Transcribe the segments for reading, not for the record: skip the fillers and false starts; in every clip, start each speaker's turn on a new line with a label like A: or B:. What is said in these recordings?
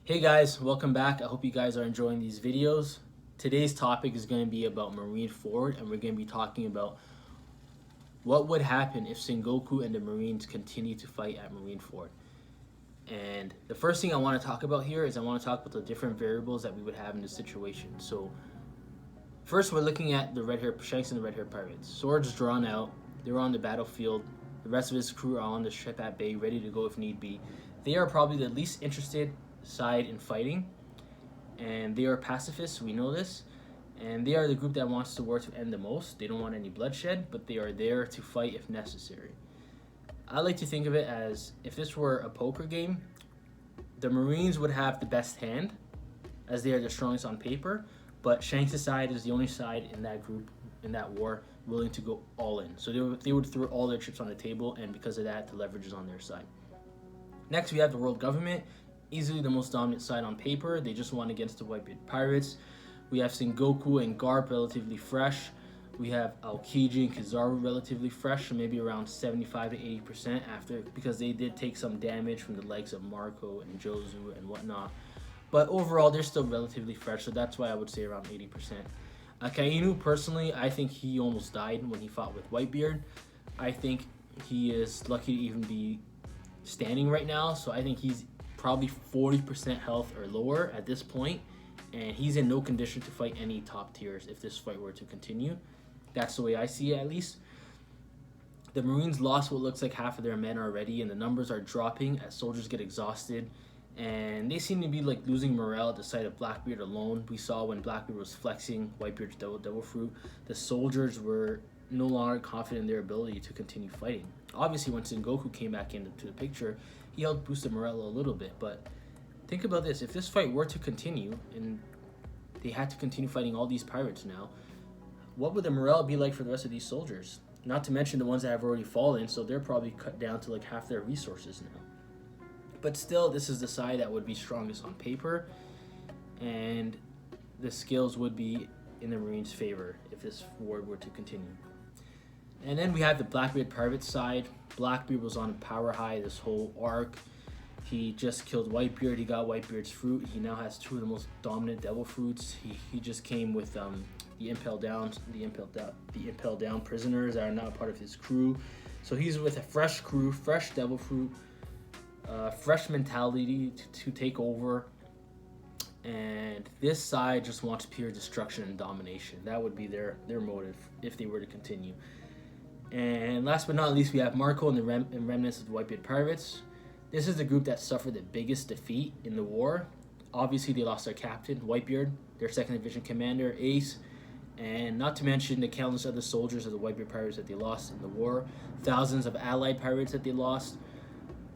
A: Hey guys, welcome back. I hope you guys are enjoying these videos. Today's topic is going to be about Marineford, and we're going to be talking about what would happen if Sengoku and the Marines continue to fight at Marineford. And the first thing I want to talk about here is I want to talk about the different variables that we would have in this situation. So first we're looking at the Shanks and the red-haired pirates. Swords drawn out, they're on the battlefield. The rest of his crew are on the ship at bay, ready to go if need be. They are probably the least interested side in fighting, and they are pacifists, we know this, and they are the group that wants the war to end the most. They don't want any bloodshed, but they are there to fight if necessary. I like to think of it as if this were a poker game, the Marines would have the best hand as they are the strongest on paper, but Shanks' side is the only side in that group, in that war, willing to go all in. So they would throw all their chips on the table, and because of that, the leverage is on their side. Next, we have the world government, easily the most dominant side on paper. They just won against the Whitebeard pirates. We have Sengoku and Garp relatively fresh. We have Aokiji and Kizaru relatively fresh, so maybe around 75 to 80% after, because they did take some damage from the likes of Marco and Jozu and whatnot. But overall, they're still relatively fresh, so that's why I would say around 80%. Akainu, personally, I think he almost died when he fought with Whitebeard. I think he is lucky to even be standing right now, so I think he's probably 40% health or lower at this point, and he's in no condition to fight any top tiers if this fight were to continue. That's the way I see it, at least. The Marines lost what looks like half of their men already, and the numbers are dropping as soldiers get exhausted, and they seem to be like losing morale at the sight of Blackbeard alone. We saw when Blackbeard was flexing Whitebeard's devil fruit, the soldiers were no longer confident in their ability to continue fighting. Obviously, when Sengoku came back into the picture, he helped boost the morale a little bit, but think about this. If this fight were to continue, and they had to continue fighting all these pirates now, what would the morale be like for the rest of these soldiers? Not to mention the ones that have already fallen, so they're probably cut down to like half their resources now. But still, this is the side that would be strongest on paper, and the skills would be in the Marines' favor if this war were to continue. And then we have the Blackbeard pirate side. Blackbeard was on a power high this whole arc. He just killed Whitebeard. He got Whitebeard's fruit. He now has two of the most dominant devil fruits. He just came with the impel down prisoners that are now part of his crew. So he's with a fresh crew, fresh devil fruit, fresh mentality to take over. And this side just wants pure destruction and domination. That would be their motive if they were to continue. And last but not least, we have Marco and the Remnants of the Whitebeard pirates. This is the group that suffered the biggest defeat in the war. Obviously, they lost their captain, Whitebeard, their 2nd Division commander, Ace, and not to mention the countless other soldiers of the Whitebeard pirates that they lost in the war. Thousands of allied pirates that they lost.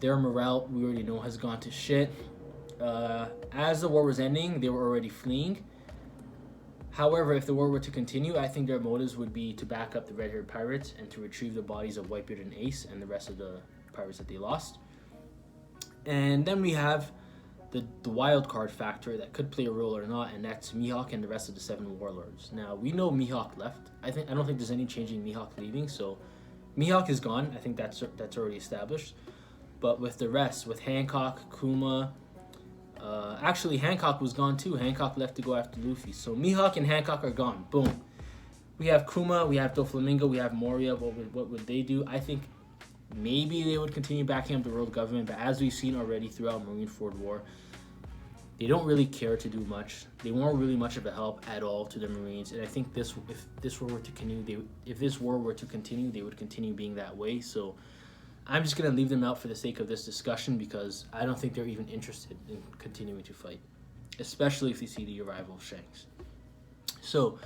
A: Their morale, we already know, has gone to shit. As the war was ending, they were already fleeing. However, if the war were to continue, I think their motives would be to back up the red-haired pirates and to retrieve the bodies of Whitebeard and Ace and the rest of the pirates that they lost. And then we have the wild card factor that could play a role or not, and that's Mihawk and the rest of the 7 warlords. Now, we know Mihawk left. I don't think there's any changing Mihawk leaving, so Mihawk is gone. I think that's already established. But with the rest, with Hancock, Kuma, actually, Hancock was gone too. Hancock left to go after Luffy. So Mihawk and Hancock are gone. Boom. We have Kuma, we have Doflamingo, we have Moria. What would they do? I think maybe they would continue backing up the world government, but as we've seen already throughout Marineford War, they don't really care to do much. They weren't really much of a help at all to the Marines, and I think if this war were to continue, they would continue being that way. So I'm just going to leave them out for the sake of this discussion because I don't think they're even interested in continuing to fight, especially if they see the arrival of Shanks. So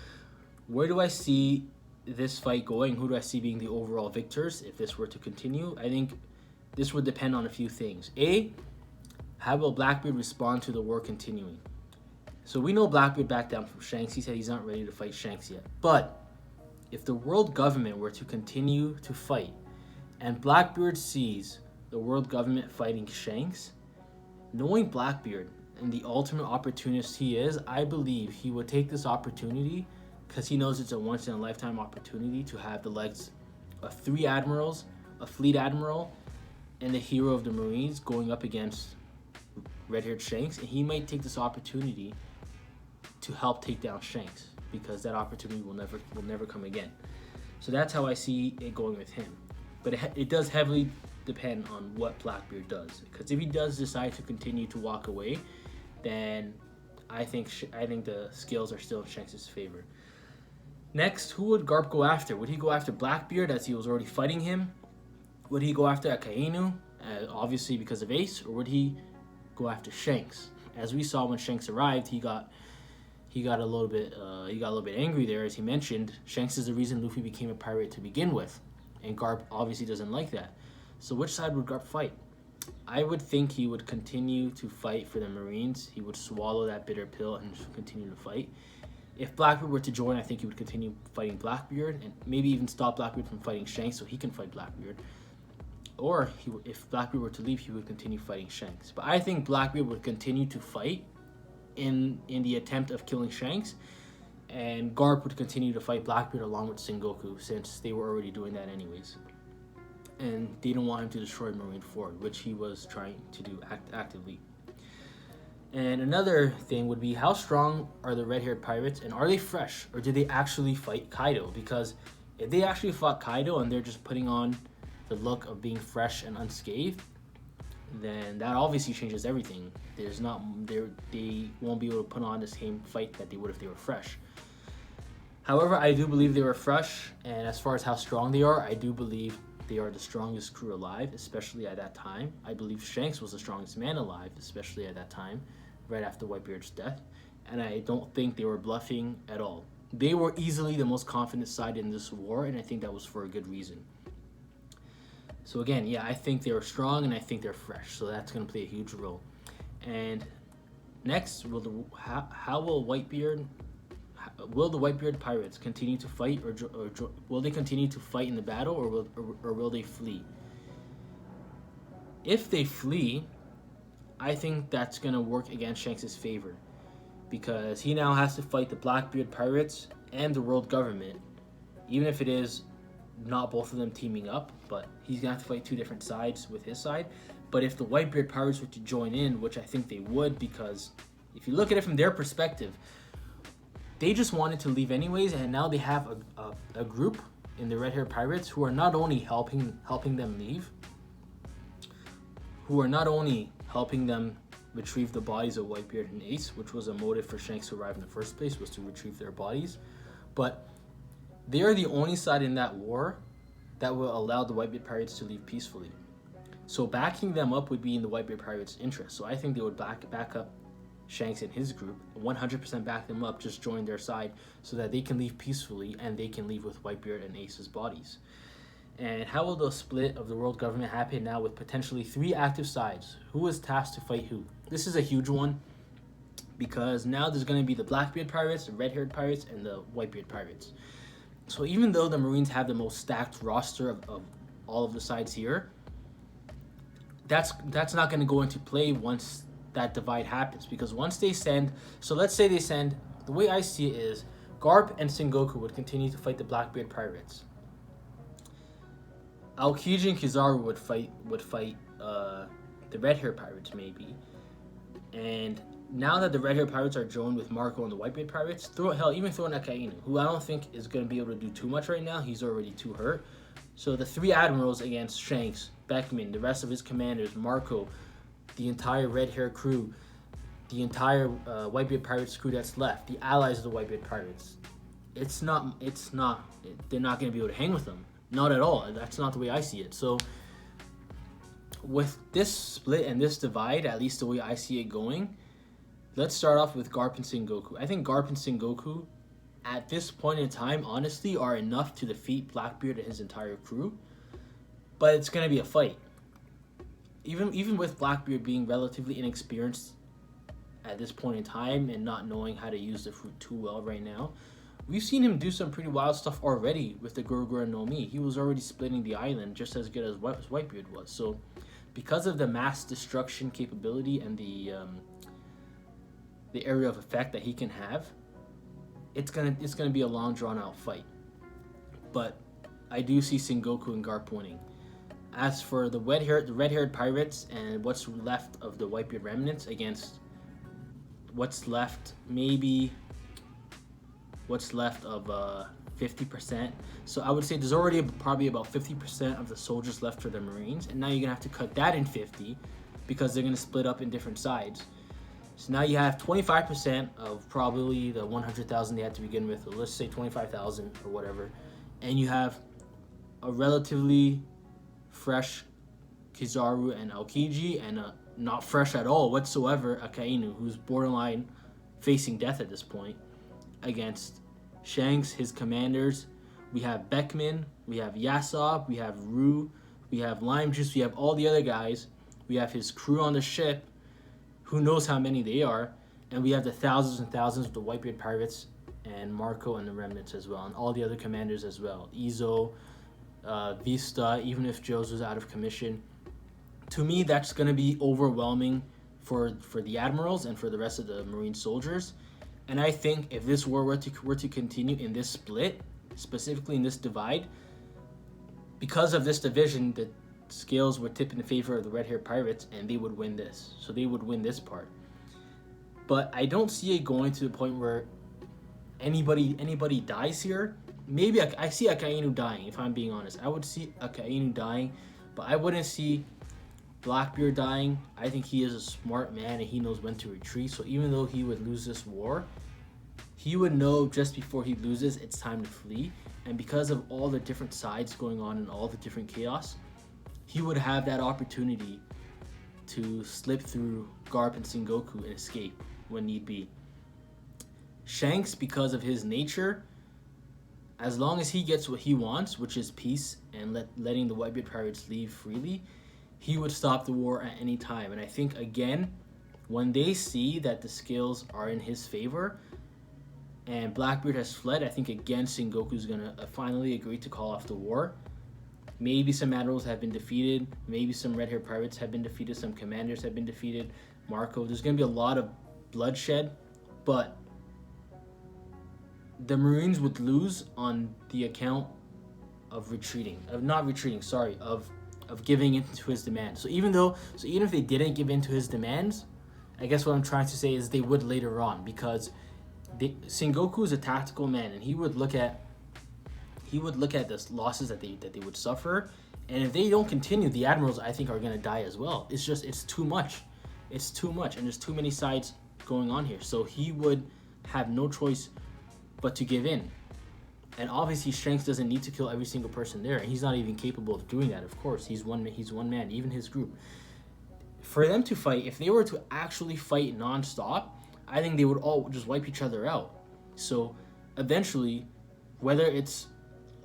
A: where do I see this fight going? Who do I see being the overall victors if this were to continue? I think this would depend on a few things. A, how will Blackbeard respond to the war continuing? So we know Blackbeard backed down from Shanks. He said he's not ready to fight Shanks yet. But if the world government were to continue to fight, and Blackbeard sees the world government fighting Shanks, knowing Blackbeard and the ultimate opportunist he is, I believe he would take this opportunity because he knows it's a once-in-a-lifetime opportunity to have the legs of 3 admirals, a fleet admiral, and the hero of the Marines going up against red-haired Shanks, and he might take this opportunity to help take down Shanks, because that opportunity will never come again. So that's how I see it going with him. But it does heavily depend on what Blackbeard does, because if he does decide to continue to walk away, then I think the scales are still in Shanks' favor. Next, who would Garp go after? Would he go after Blackbeard, as he was already fighting him? Would he go after Akainu, obviously because of Ace, or would he go after Shanks? As we saw when Shanks arrived, he got a little bit angry there. As he mentioned, Shanks is the reason Luffy became a pirate to begin with, and Garp obviously doesn't like that. So which side would Garp fight? I would think he would continue to fight for the Marines. He would swallow that bitter pill and just continue to fight. If Blackbeard were to join, I think he would continue fighting Blackbeard, and maybe even stop Blackbeard from fighting Shanks so he can fight Blackbeard. Or if Blackbeard were to leave, he would continue fighting Shanks. But I think Blackbeard would continue to fight in the attempt of killing Shanks, and Garp would continue to fight Blackbeard along with Sengoku, since they were already doing that anyways. And they don't want him to destroy Marineford, which he was trying to do actively. And another thing would be, how strong are the red-haired pirates, and are they fresh, or did they actually fight Kaido? Because if they actually fought Kaido and they're just putting on the look of being fresh and unscathed, then that obviously changes everything. They won't be able to put on the same fight that they would if they were fresh. However, I do believe they were fresh, and as far as how strong they are, I do believe they are the strongest crew alive, especially at that time. I believe Shanks was the strongest man alive, especially at that time, right after Whitebeard's death. And I don't think they were bluffing at all. They were easily the most confident side in this war, and I think that was for a good reason. So again, yeah, I think they were strong, and I think they're fresh. So that's going to play a huge role. And next, will the Whitebeard pirates continue to fight, or will they continue to fight in the battle, or will they flee? If they flee, I think that's going to work against Shanks' favor, because he now has to fight the Blackbeard pirates and the world government, even if it is not both of them teaming up, but he's going to have to fight two different sides with his side. But if the Whitebeard pirates were to join in, which I think they would, because if you look at it from their perspective, they just wanted to leave anyways, and now they have a group in the red-haired pirates who are not only helping them leave, who are not only helping them retrieve the bodies of Whitebeard and Ace, which was a motive for Shanks to arrive in the first place, was to retrieve their bodies, but they are the only side in that war that will allow the Whitebeard pirates to leave peacefully. So backing them up would be in the Whitebeard pirates' interest. So I think they would back up Shanks and his group, 100% back them up, just join their side so that they can leave peacefully, and they can leave with Whitebeard and Ace's bodies. And how will the split of the world government happen now with potentially 3 active sides? Who is tasked to fight who? This is a huge one, because now there's going to be the Blackbeard pirates, the red-haired pirates, and the Whitebeard pirates. So even though the Marines have the most stacked roster of all of the sides here, that's not going to go into play once that divide happens, because once they send, so let's say they send, the way I see it is Garp and Sengoku would continue to fight the Blackbeard pirates. Aokiji and Kizaru would fight the red-haired pirates maybe, and now that the red-haired pirates are joined with Marco and the Whitebeard pirates, even throw in Akainu, who I don't think is going to be able to do too much right now. He's already too hurt. So the 3 admirals against Shanks, Beckman, the rest of his commanders, Marco, the entire red-haired crew, the entire Whitebeard pirates crew that's left, the allies of the Whitebeard pirates. They're not going to be able to hang with them. Not at all. That's not the way I see it. So with this split and this divide, at least the way I see it going, let's start off with Garpinchin Goku. I think Garpinchin Goku, at this point in time, honestly, are enough to defeat Blackbeard and his entire crew. But it's going to be a fight. Even with Blackbeard being relatively inexperienced at this point in time and not knowing how to use the fruit too well right now, we've seen him do some pretty wild stuff already with the Gurugura no Mi. He was already splitting the island just as good as Whitebeard was. So because of the mass destruction capability and the area of effect that he can have, it's gonna be a long drawn out fight. But I do see Sengoku and Garp winning. As for the red-haired pirates and what's left of the Whitebeard remnants against what's left, maybe what's left of 50%. So I would say there's already probably about 50% of the soldiers left for the Marines, and now you're gonna have to cut that in 50 because they're gonna split up in different sides. So now you have 25% of probably the 100,000 they had to begin with, or let's say 25,000 or whatever, and you have a relatively fresh Kizaru and Aokiji, and a not fresh at all whatsoever Akainu, who's borderline facing death at this point, against Shanks, his commanders. We have Beckman, we have Yasop, we have Rue, we have Lime Juice, we have all the other guys, we have his crew on the ship, who knows how many they are, and we have the thousands and thousands of the Whitebeard pirates and Marco and the Remnants as well, and all the other commanders as well. Izo, Vista, even if Joe's was out of commission. To me, that's going to be overwhelming for the admirals and for the rest of the Marine soldiers. And I think if this war were to continue in this split, specifically in this divide, because of this division, the scales would tip in favor of the red-haired pirates, and they would win this. So they would win this part. But I don't see it going to the point where anybody dies here. Maybe I see Akainu dying, if I'm being honest. I would see Akainu dying, but I wouldn't see Blackbeard dying. I think he is a smart man and he knows when to retreat. So even though he would lose this war, he would know just before he loses it's time to flee. And because of all the different sides going on and all the different chaos, he would have that opportunity to slip through Garpinchin Goku and escape when need be. Shanks, because of his nature, as long as he gets what he wants, which is peace and letting the Whitebeard pirates leave freely, he would stop the war at any time. And I think, again, when they see that the scales are in his favor and Blackbeard has fled, I think, again, Sengoku's going to finally agree to call off the war. Maybe some admirals have been defeated. Maybe some red-haired pirates have been defeated. Some commanders have been defeated. Marco. There's going to be a lot of bloodshed, but the Marines would lose on the account of of giving in to his demands. So even if they didn't give in to his demands, I guess what I'm trying to say is they would later on, because Sengoku is a tactical man, and he would look at the losses that they would suffer, and if they don't continue, the admirals, I think, are going to die as well. It's too much, and there's too many sides going on here. So he would have no choice but to give in. And obviously, Shanks doesn't need to kill every single person there, and he's not even capable of doing that. Of course, he's one man, even his group. For them to fight, if they were to actually fight nonstop, I think they would all just wipe each other out. So eventually, whether it's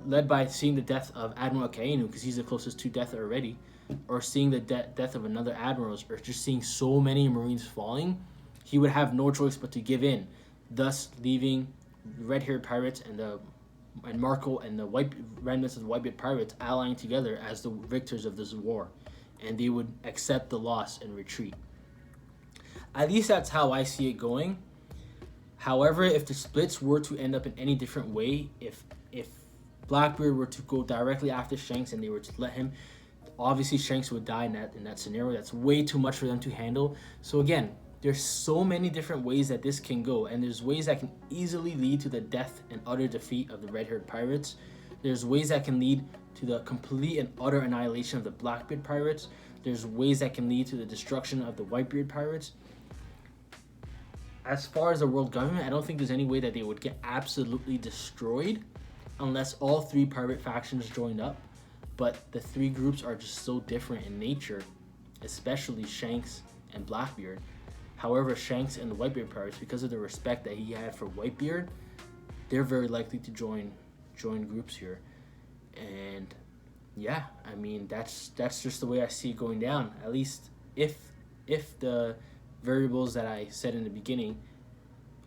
A: led by seeing the death of Admiral Akainu, because he's the closest to death already, or seeing the death of another admiral, or just seeing so many Marines falling, he would have no choice but to give in, thus leaving red-haired pirates and Marco and the remnants of the Whitebeard pirates allying together as the victors of this war, and they would accept the loss and retreat. At least that's how I see it going. However, if the splits were to end up in any different way, if Blackbeard were to go directly after Shanks and they were to let him, obviously Shanks would die in that scenario. That's way too much for them to handle. So again, there's so many different ways that this can go, and there's ways that can easily lead to the death and utter defeat of the red-haired pirates. There's ways that can lead to the complete and utter annihilation of the Blackbeard pirates. There's ways that can lead to the destruction of the Whitebeard pirates. As far as the world government, I don't think there's any way that they would get absolutely destroyed unless all three pirate factions joined up. But the three groups are just so different in nature, especially Shanks and Blackbeard. However, Shanks and the Whitebeard pirates, because of the respect that he had for Whitebeard, they're very likely to join groups here. And yeah, I mean, that's just the way I see it going down. At least if the variables that I said in the beginning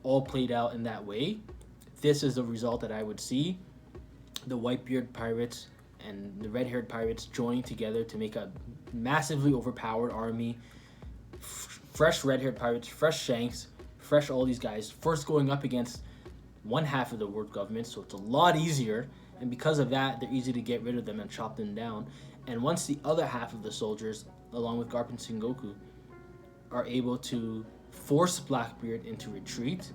A: all played out in that way, this is the result that I would see. The Whitebeard pirates and the red-haired pirates joining together to make a massively overpowered army. Fresh red-haired pirates, fresh Shanks, fresh all these guys, first going up against one half of the world government, so it's a lot easier, and because of that, they're easy to get rid of them and chop them down. And once the other half of the soldiers, along with Garpinchin Goku, are able to force Blackbeard into retreat,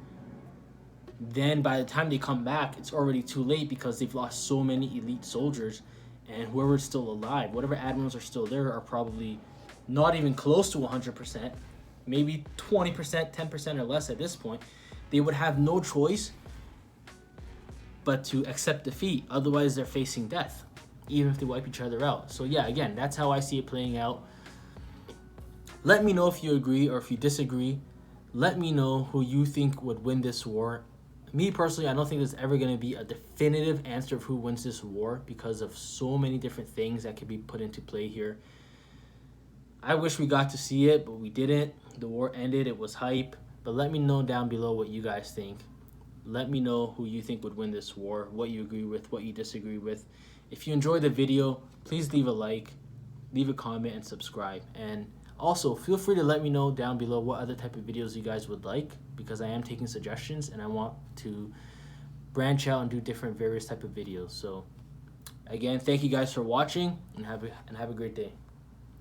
A: then by the time they come back, it's already too late because they've lost so many elite soldiers, and whoever's still alive, whatever admirals are still there, are probably not even close to 100%, maybe 20%, 10% or less at this point. They would have no choice but to accept defeat. Otherwise, they're facing death, even if they wipe each other out. So yeah, again, that's how I see it playing out. Let me know if you agree or if you disagree. Let me know who you think would win this war. Me personally, I don't think there's ever going to be a definitive answer of who wins this war because of so many different things that could be put into play here. I wish we got to see it, but we didn't. The war ended. It was hype. But let me know down below what you guys think. Let me know who you think would win this war, what you agree with, what you disagree with. If you enjoyed the video, please leave a like, leave a comment, and subscribe. And also, feel free to let me know down below what other type of videos you guys would like, because I am taking suggestions and I want to branch out and do different various type of videos. So again, thank you guys for watching, and have a great day.